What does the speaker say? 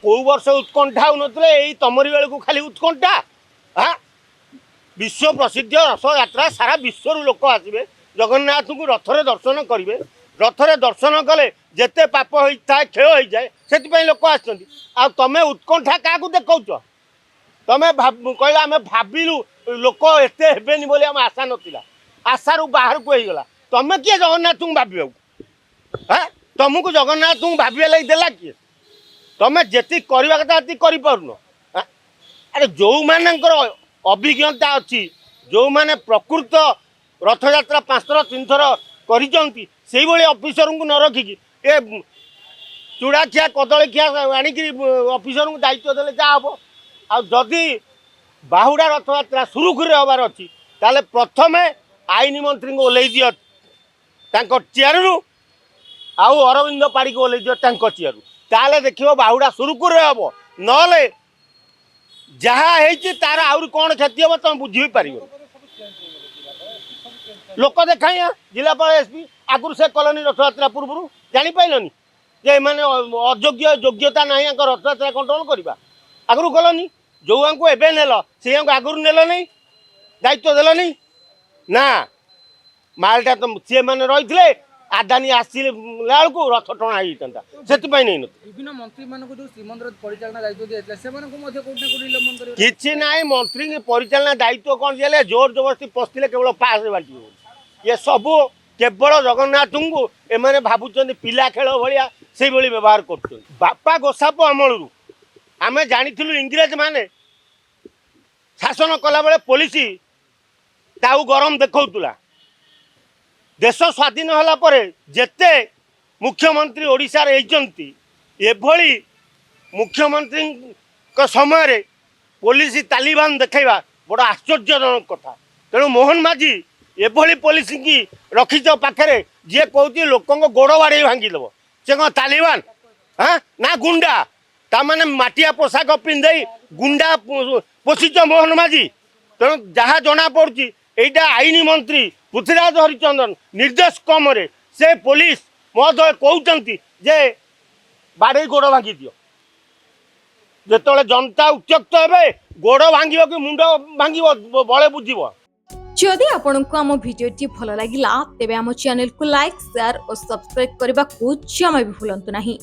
कौ वर्ष उत्कंठा हो तमरी बेलू खाली उत्कंठा हाँ विश्व प्रसिद्ध रथ यात्रा सारा विश्व लोक आसवे जगन्नाथ को रथरे दर्शन करेंगे रथरे दर्शन कले जिते पाप होता है क्षय हो जाए से लोक आमे उत्कंठा क्या देखा तमें कहला आम भाविलु लोक एत हेबेनि बोली आम आशा नाला आशारू बाहर को होगा तमें किए जगन्नाथ को भाव हाँ तुमको जगन्नाथ को भाव लगे देला किए तमें जी करवा कथा कर अरे जो मानकर अभिज्ञता अच्छी जो माने प्रकृत रथ यात्रा 5 थर 3 थर कर अफिसर को न रखिकी ए चूड़ा खिया कदली खिया आणिक अफिसर को दायित्व देले क्या हम आदि बाहुड़ा रथ यात्रा सुरुखुरी हबार अच्छी ताले प्रथम आईन मंत्री को ओल्लै दियो चेयर रु आउ अरविंद पाड़ी को ओल्लै दियो चेयर ताले देखियो बाहुड़ा सुरुखुरी हम नले जहाँ तार आउरी कौन क्षति हम तुम बुझी पार लोक देखा जिलापाल एसपी आगुरी से कलोनी रथ यात्रा पूर्व जापारनी जे मैंने अयोग्य योग्यता ना रथ यात्रा कंट्रोल करवा आगुरी कलोनी जो एवं नेल से आगुरी नेल नहीं दायित्व देल नहीं ना मालटा तो सी मैंने रही आदानी आसला बेलू रथ टणा होता से नहीं विभिन्न मंत्री मान जो श्रीमंदिर परिचालना दायित्व दिया किसी ना मंत्री की परिचालना दायित्व कौन दिए जोर जबरदस्ती पशि केवल पास बांटी ये सबू केवल जगन्नाथ को एम भावुं पिला खेल भाया से व्यवहार कर बापा गोसाप अमल आम जानी इंग्रेज माने शासन कला बेले पुलिस ताऊ गरम देखा देश स्वाधीन होला परे जेते मुख्यमंत्री ओडिशा रे होती एभली मुख्यमंत्री समय रे पुलिस तालिबान देखा बड़ा आश्चर्यजनक कथा तेणु मोहन माझी एभली पुलिस की रखीच पाखे जी कहती लोक गोड़ बाड़े भांगीदेव से कौन तालिबान हाँ ना गुंडा ताने माटिया पोशाक पिंधे गुंडा पोषिच मोहन माझी तेणु जहाँ जना पड़ी एटा आईन मंत्री पृथ्वीराज हरिचंदन निर्देश कम से पुलिस महोदय कहते जे बाड़े गोड़ भांगी दियो जो जनता उत्त्यक्त हे गोड़ भांग कि मुंड भांग बड़े बुझ जदि आपंक आम भिडी भल लगा तेब आम चैनल को लाइक शेयर और सब्सक्राइब करने को जमा भी भूलु नहीं।